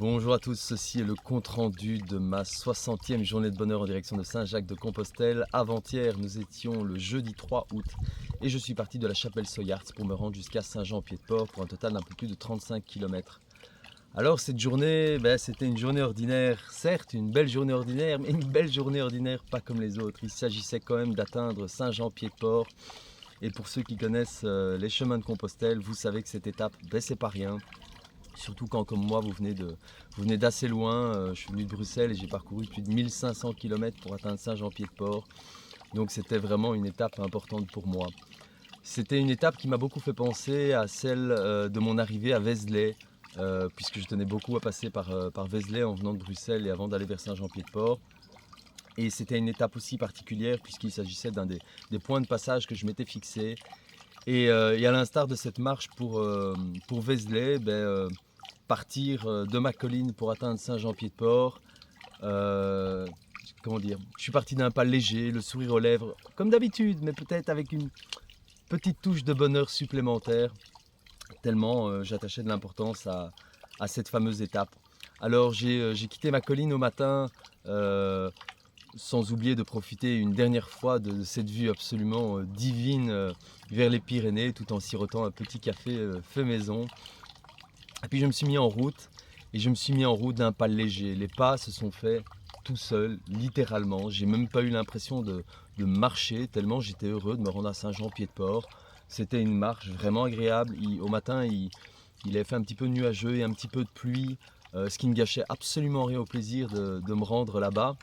Bonjour à tous, ceci est le compte-rendu de ma 60e journée de bonheur en direction de Saint-Jacques-de-Compostelle. Avant-hier, nous étions le jeudi 3 août et je suis parti de la Chapelle-Soyarts pour me rendre jusqu'à Saint-Jean-Pied-de-Port pour un total d'un peu plus de 35 km. Alors cette journée, c'était une journée ordinaire, certes une belle journée ordinaire, mais une belle journée ordinaire pas comme les autres. Il s'agissait quand même d'atteindre Saint-Jean-Pied-de-Port. Et pour ceux qui connaissent les chemins de Compostelle, vous savez que cette étape, c'est pas rien. Surtout quand, comme moi, vous venez d'assez loin. Je suis venu de Bruxelles et j'ai parcouru plus de 1500 km pour atteindre Saint-Jean-Pied-de-Port. Donc c'était vraiment une étape importante pour moi. C'était une étape qui m'a beaucoup fait penser à celle de mon arrivée à Vézelay, puisque je tenais beaucoup à passer par Vézelay en venant de Bruxelles et avant d'aller vers Saint-Jean-Pied-de-Port. Et c'était une étape aussi particulière puisqu'il s'agissait d'un des points de passage que je m'étais fixé. Et à l'instar de cette marche pour Vézelay, partir de ma colline pour atteindre Saint-Jean-Pied-de-Port, comment dire, je suis parti d'un pas léger, le sourire aux lèvres, comme d'habitude, mais peut-être avec une petite touche de bonheur supplémentaire, tellement j'attachais de l'importance à cette fameuse étape. Alors j'ai quitté ma colline au matin, sans oublier de profiter une dernière fois de cette vue absolument divine vers les Pyrénées, tout en sirotant un petit café fait maison. Et puis je me suis mis en route, et je me suis mis en route d'un pas léger. Les pas se sont faits tout seuls, littéralement. J'ai même pas eu l'impression de marcher, tellement j'étais heureux de me rendre à Saint-Jean-Pied-de-Port. C'était une marche vraiment agréable. Au matin, il avait fait un petit peu nuageux et un petit peu de pluie, ce qui ne gâchait absolument rien au plaisir de me rendre là-bas.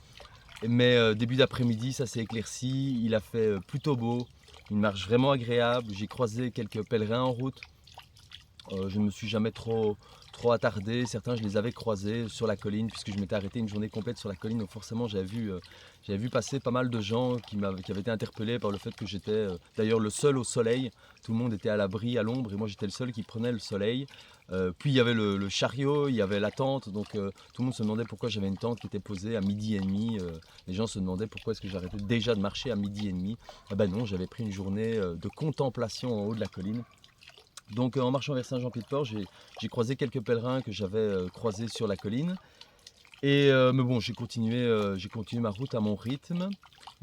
Mais début d'après-midi, ça s'est éclairci, il a fait plutôt beau, une marche vraiment agréable. J'ai croisé quelques pèlerins en route. Je ne me suis jamais trop attardé. Certains, je les avais croisés sur la colline puisque je m'étais arrêté une journée complète sur la colline. Donc forcément, j'avais vu passer pas mal de gens qui avaient été interpellés par le fait que j'étais d'ailleurs le seul au soleil. Tout le monde était à l'abri, à l'ombre, et moi j'étais le seul qui prenait le soleil. Puis il y avait le chariot, il y avait la tente, donc tout le monde se demandait pourquoi j'avais une tente qui était posée à 12h30. Les gens se demandaient pourquoi est-ce que j'arrêtais déjà de marcher à 12h30. Eh ben non, j'avais pris une journée de contemplation en haut de la colline. Donc en marchant vers Saint-Jean-Pied-de-Port, j'ai croisé quelques pèlerins que j'avais croisés sur la colline. Mais bon, j'ai continué ma route à mon rythme.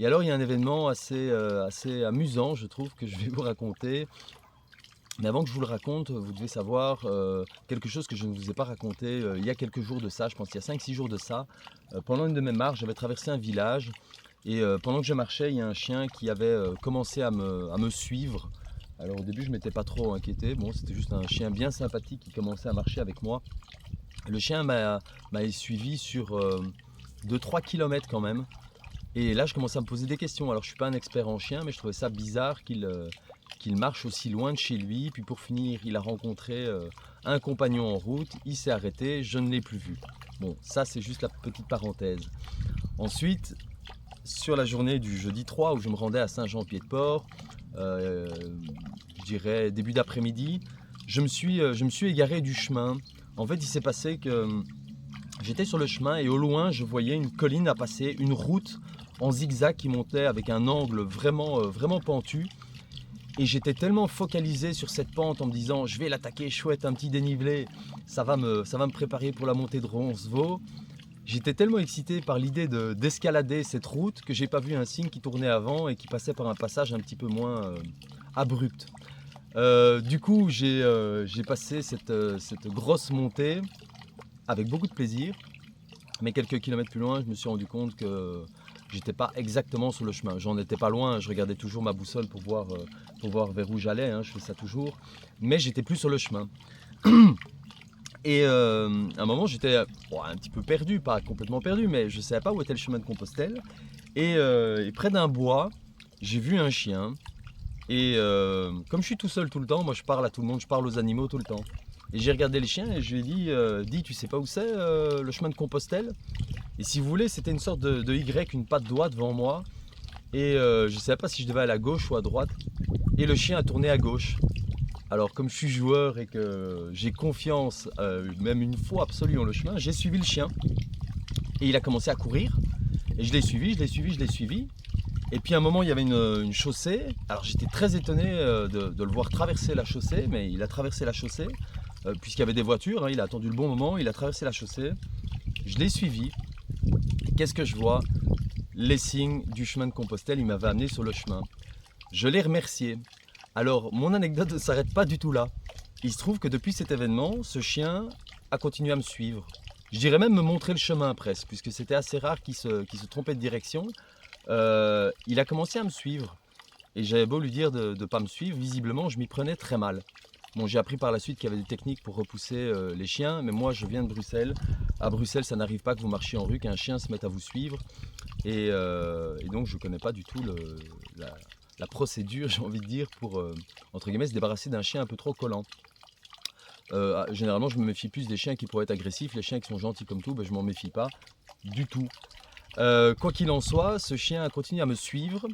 Et alors il y a un événement assez amusant, je trouve, que je vais vous raconter. Mais avant que je vous le raconte, vous devez savoir quelque chose que je ne vous ai pas raconté il y a quelques jours de ça, je pense qu'il y a 5-6 jours de ça. Pendant une de mes marches, j'avais traversé un village et pendant que je marchais, il y a un chien qui avait commencé à me suivre. Alors au début, je ne m'étais pas trop inquiété, bon, c'était juste un chien bien sympathique qui commençait à marcher avec moi. Le chien m'a suivi sur 2-3 km quand même. Et là, je commençais à me poser des questions. Alors je ne suis pas un expert en chien, mais je trouvais ça bizarre qu'il marche aussi loin de chez lui. Puis pour finir, il a rencontré un compagnon en route, il s'est arrêté, je ne l'ai plus vu. Bon, ça c'est juste la petite parenthèse. Ensuite, sur la journée du jeudi 3 où je me rendais à Saint-Jean-Pied-de-Port, je dirais début d'après-midi, je me suis égaré du chemin. En fait, il s'est passé que j'étais sur le chemin et au loin, je voyais une colline à passer, une route en zigzag qui montait avec un angle vraiment pentu. Et j'étais tellement focalisé sur cette pente en me disant je vais l'attaquer, chouette, un petit dénivelé, ça va me préparer pour la montée de Roncevaux. J'étais tellement excité par l'idée d'escalader cette route que j'ai pas vu un signe qui tournait avant et qui passait par un passage un petit peu moins abrupt. Du coup, j'ai passé cette grosse montée avec beaucoup de plaisir, mais quelques kilomètres plus loin, je me suis rendu compte que j'étais pas exactement sur le chemin. J'en étais pas loin, je regardais toujours ma boussole pour voir vers où j'allais, je fais ça toujours, mais j'étais plus sur le chemin. Et à un moment, j'étais un petit peu perdu, pas complètement perdu, mais je ne savais pas où était le chemin de Compostelle. Et près d'un bois, j'ai vu un chien. Et comme je suis tout seul tout le temps, moi je parle à tout le monde, je parle aux animaux tout le temps. Et j'ai regardé le chien et je lui ai dit, dis, tu sais pas où c'est le chemin de Compostelle? Et si vous voulez, c'était une sorte de Y, une patte doigt devant moi. Et je ne savais pas si je devais aller à gauche ou à droite. Et le chien a tourné à gauche. Alors comme je suis joueur et que j'ai confiance, même une foi absolue en le chemin, j'ai suivi le chien. Et il a commencé à courir. Et je l'ai suivi. Et puis à un moment, il y avait une chaussée. Alors j'étais très étonné de le voir traverser la chaussée, mais il a traversé la chaussée. puisqu'il y avait des voitures, hein, il a attendu le bon moment, il a traversé la chaussée, je l'ai suivi. Qu'est-ce que je vois? Les signes du chemin de Compostelle, il m'avait amené sur le chemin. Je l'ai remercié. Alors, mon anecdote ne s'arrête pas du tout là. Il se trouve que depuis cet événement, ce chien a continué à me suivre. Je dirais même me montrer le chemin presque, puisque c'était assez rare qu'il se trompait de direction. Il a commencé à me suivre. Et j'avais beau lui dire de ne pas me suivre, visiblement je m'y prenais très mal. Bon, j'ai appris par la suite qu'il y avait des techniques pour repousser les chiens, mais moi je viens de Bruxelles. À Bruxelles, ça n'arrive pas que vous marchiez en rue, qu'un chien se mette à vous suivre. Et donc je ne connais pas du tout la procédure, j'ai envie de dire, pour entre guillemets se débarrasser d'un chien un peu trop collant. Généralement, je me méfie plus des chiens qui pourraient être agressifs. Les chiens qui sont gentils comme tout, ben, je m'en méfie pas du tout. Quoi qu'il en soit, ce chien a continué à me suivre.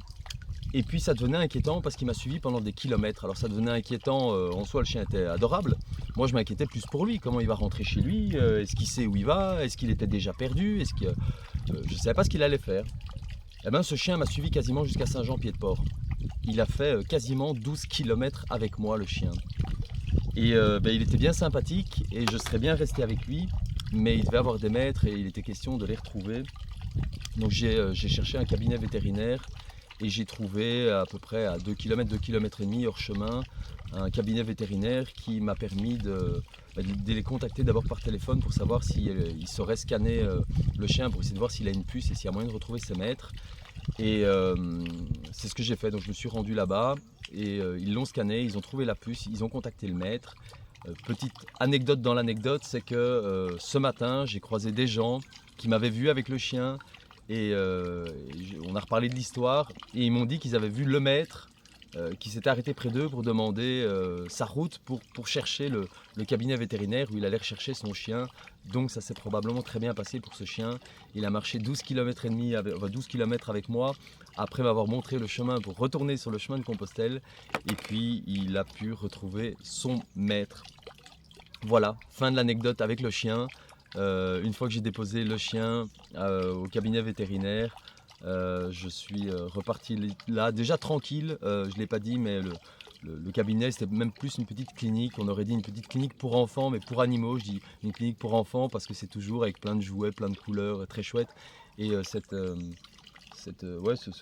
Et puis ça devenait inquiétant parce qu'il m'a suivi pendant des kilomètres. Alors ça devenait inquiétant, en soi le chien était adorable. Moi je m'inquiétais plus pour lui, comment il va rentrer chez lui, est-ce qu'il sait où il va, est-ce qu'il était déjà perdu, je ne savais pas ce qu'il allait faire. Eh bien ce chien m'a suivi quasiment jusqu'à Saint-Jean-Pied-de-Port. Il a fait quasiment 12 km avec moi le chien. Et il était bien sympathique et je serais bien resté avec lui, mais il devait avoir des maîtres et il était question de les retrouver. Donc j'ai cherché un cabinet vétérinaire. Et j'ai trouvé à peu près à 2 km, 2 km et demi hors chemin, un cabinet vétérinaire qui m'a permis de les contacter d'abord par téléphone pour savoir s'il saurait scanner le chien pour essayer de voir s'il a une puce et s'il y a moyen de retrouver ses maîtres. Et c'est ce que j'ai fait, donc je me suis rendu là-bas et ils l'ont scanné, ils ont trouvé la puce, ils ont contacté le maître. Petite anecdote dans l'anecdote, c'est que ce matin j'ai croisé des gens qui m'avaient vu avec le chien. Et on a reparlé de l'histoire et ils m'ont dit qu'ils avaient vu le maître qui s'était arrêté près d'eux pour demander sa route pour chercher le cabinet vétérinaire où il allait rechercher son chien. Donc ça s'est probablement très bien passé pour ce chien. Il a marché 12 km et demi, 12 km avec moi après m'avoir montré le chemin pour retourner sur le chemin de Compostelle. Et puis il a pu retrouver son maître. Voilà, fin de l'anecdote avec le chien. Une fois que j'ai déposé le chien au cabinet vétérinaire, je suis reparti là déjà tranquille. Je ne l'ai pas dit, mais le cabinet c'était même plus une petite clinique. On aurait dit une petite clinique pour enfants, mais pour animaux. Je dis une clinique pour enfants parce que c'est toujours avec plein de jouets, plein de couleurs, très chouette. Et ce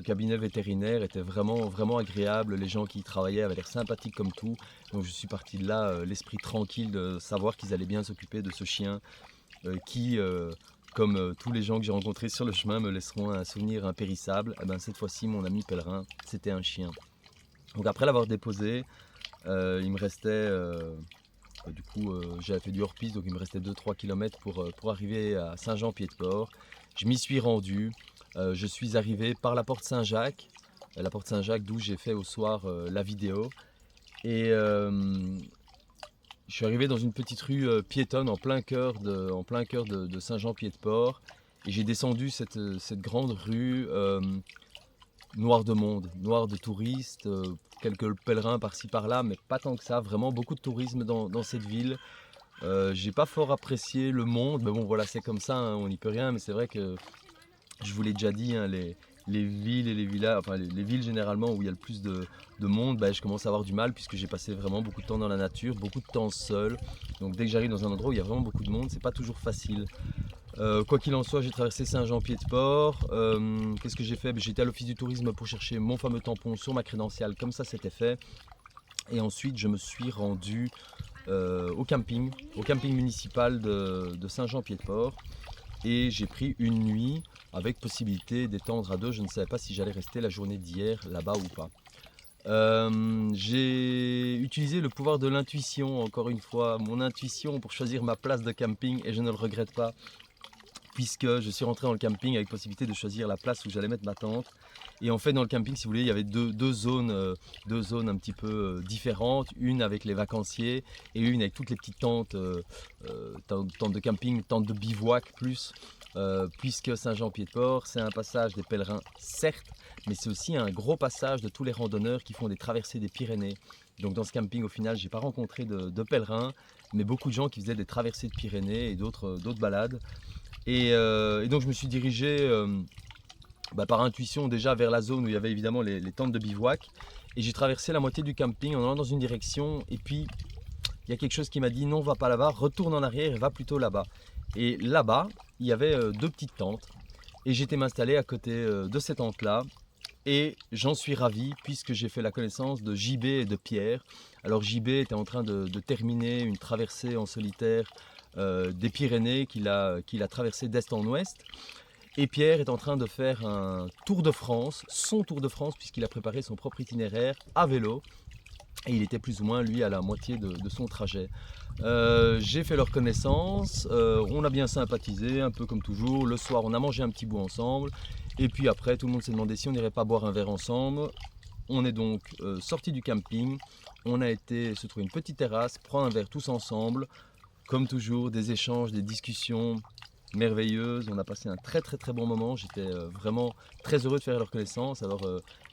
cabinet vétérinaire était vraiment, vraiment agréable. Les gens qui y travaillaient avaient l'air sympathiques comme tout. Donc je suis parti de là, l'esprit tranquille de savoir qu'ils allaient bien s'occuper de ce chien. Qui, comme tous les gens que j'ai rencontrés sur le chemin, me laisseront un souvenir impérissable. Et ben, cette fois-ci, mon ami pèlerin, c'était un chien. Donc après l'avoir déposé, il me restait, j'avais fait du hors-piste, donc il me restait 2-3 km pour arriver à Saint-Jean-Pied-de-Port. Je m'y suis rendu, je suis arrivé par la porte Saint-Jacques, d'où j'ai fait au soir la vidéo. Et je suis arrivé dans une petite rue piétonne en plein cœur de Saint-Jean-Pied-de-Port et j'ai descendu cette grande rue noire de monde, noire de touristes, quelques pèlerins par-ci par-là, mais pas tant que ça, vraiment beaucoup de tourisme dans cette ville. J'ai pas fort apprécié le monde, mais bon voilà, c'est comme ça, hein, on n'y peut rien, mais c'est vrai que je vous l'ai déjà dit, hein, les villes et les villages, enfin les villes généralement où il y a le plus de monde, ben, je commence à avoir du mal puisque j'ai passé vraiment beaucoup de temps dans la nature, beaucoup de temps seul. Donc dès que j'arrive dans un endroit où il y a vraiment beaucoup de monde, c'est pas toujours facile. Quoi qu'il en soit, j'ai traversé Saint-Jean-Pied-de-Port. Qu'est-ce que j'ai fait? Ben, j'étais à l'office du tourisme pour chercher mon fameux tampon sur ma crédentiale, comme ça c'était fait. Et ensuite je me suis rendu au camping municipal de Saint-Jean-Pied-de-Port. Et j'ai pris une nuit avec possibilité d'étendre à 2. Je ne savais pas si j'allais rester la journée d'hier là-bas ou pas. J'ai utilisé le pouvoir de l'intuition, encore une fois, mon intuition pour choisir ma place de camping et je ne le regrette pas puisque je suis rentré dans le camping avec possibilité de choisir la place où j'allais mettre ma tente. Et en fait dans le camping, si vous voulez, il y avait deux zones un petit peu différentes, une avec les vacanciers et une avec toutes les petites tentes, tentes de camping, tentes de bivouac plus, puisque Saint-Jean-Pied-de-Port, c'est un passage des pèlerins certes, mais c'est aussi un gros passage de tous les randonneurs qui font des traversées des Pyrénées. Donc dans ce camping au final, j'ai pas rencontré de pèlerins, mais beaucoup de gens qui faisaient des traversées de Pyrénées et d'autres balades. Et donc je me suis dirigé par intuition déjà vers la zone où il y avait évidemment les tentes de bivouac. Et j'ai traversé la moitié du camping en allant dans une direction. Et puis il il y a quelque chose qui m'a dit non, va pas là-bas, retourne en arrière et va plutôt là-bas. Et là-bas, il y avait deux petites tentes et j'étais m'installer à côté de ces tentes-là. Et j'en suis ravi puisque j'ai fait la connaissance de JB et de Pierre. Alors JB était en train de terminer une traversée en solitaire des Pyrénées qu'il a traversé d'est en ouest. Et Pierre est en train de faire un Tour de France, son Tour de France, puisqu'il a préparé son propre itinéraire à vélo. Et il était plus ou moins, lui, à la moitié de son trajet. J'ai fait leur connaissance, on a bien sympathisé, un peu comme toujours. Le soir, on a mangé un petit bout ensemble. Et puis après, tout le monde s'est demandé si on n'irait pas boire un verre ensemble. On est donc sorti du camping. On a été se trouver une petite terrasse, prendre un verre tous ensemble. Comme toujours, des échanges, des discussions merveilleuses. On a passé un très bon moment. J'étais vraiment très heureux de faire leur connaissance. Alors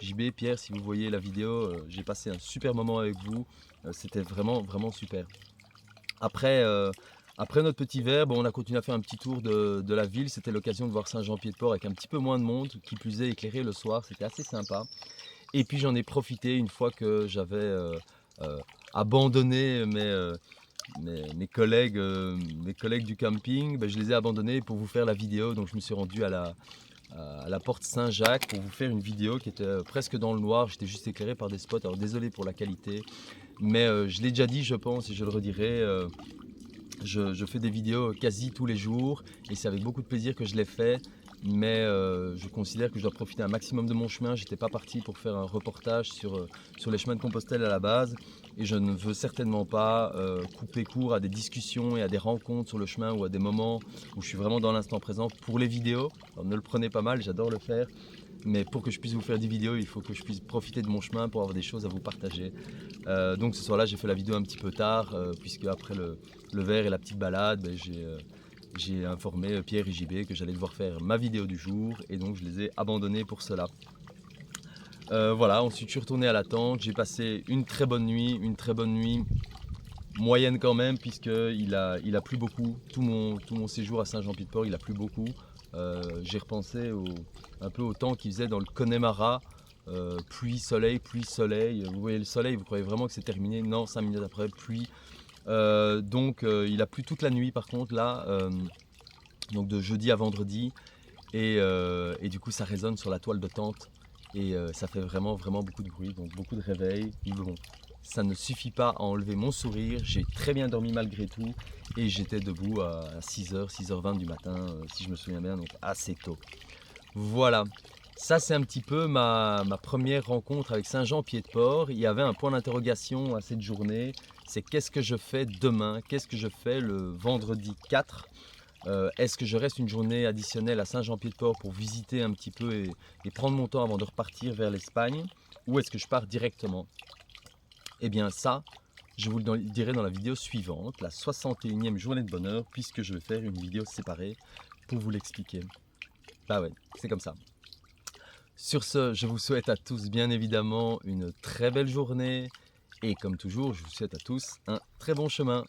JB, Pierre, si vous voyez la vidéo, j'ai passé un super moment avec vous. C'était vraiment super. Après notre petit verre, bon, on a continué à faire un petit tour de la ville. C'était l'occasion de voir Saint-Jean-Pied-de-Port avec un petit peu moins de monde, qui plus est éclairé le soir. C'était assez sympa. Et puis j'en ai profité une fois que j'avais abandonné mes collègues du camping. Ben, je les ai abandonnés pour vous faire la vidéo. Donc je me suis rendu à la porte Saint-Jacques pour vous faire une vidéo qui était presque dans le noir. J'étais juste éclairé par des spots. Alors désolé pour la qualité, mais je l'ai déjà dit, je pense, et je le redirai. Je fais des vidéos quasi tous les jours et c'est avec beaucoup de plaisir que je les fais. Mais je considère que je dois profiter un maximum de mon chemin. J'étais pas parti pour faire un reportage sur les chemins de Compostelle à la base, et je ne veux certainement pas couper court à des discussions et à des rencontres sur le chemin ou à des moments où je suis vraiment dans l'instant présent pour les vidéos. Alors, ne le prenez pas mal, j'adore le faire, mais pour que je puisse vous faire des vidéos, il faut que je puisse profiter de mon chemin pour avoir des choses à vous partager. Donc ce soir-là, j'ai fait la vidéo un petit peu tard, puisque après le verre et la petite balade, ben, j'ai informé Pierre et JB que j'allais devoir faire ma vidéo du jour, et donc je les ai abandonnés pour cela. Voilà, ensuite je suis retourné à la tente, j'ai passé une très bonne nuit moyenne quand même, puisqu'il a plu beaucoup. Tout mon séjour à Saint-Jean-Pied-de-Port, il a plu beaucoup. J'ai repensé un peu au temps qu'il faisait dans le Connemara. Pluie, soleil. Vous voyez le soleil, vous croyez vraiment que c'est terminé? Non, 5 minutes après, pluie. Donc il a plu toute la nuit par contre là, donc de jeudi à vendredi, et du coup ça résonne sur la toile de tente, et ça fait vraiment beaucoup de bruit, donc beaucoup de réveil. Mais bon, ça ne suffit pas à enlever mon sourire. J'ai très bien dormi malgré tout, et j'étais debout à 6h, 6h20 du matin, si je me souviens bien, donc assez tôt. Voilà, ça c'est un petit peu ma première rencontre avec Saint-Jean-Pied-de-Port. Il y avait un point d'interrogation à cette journée, c'est qu'est-ce que je fais demain, qu'est-ce que je fais le vendredi 4. Est-ce que je reste une journée additionnelle à Saint-Jean-Pied-de-Port pour visiter un petit peu et prendre mon temps avant de repartir vers l'Espagne, ou est-ce que je pars directement? Eh bien ça, je vous le dirai dans la vidéo suivante, la 61e journée de bonheur, puisque je vais faire une vidéo séparée pour vous l'expliquer. Bah ouais, c'est comme ça. Sur ce, je vous souhaite à tous bien évidemment une très belle journée, et comme toujours, je vous souhaite à tous un très bon chemin.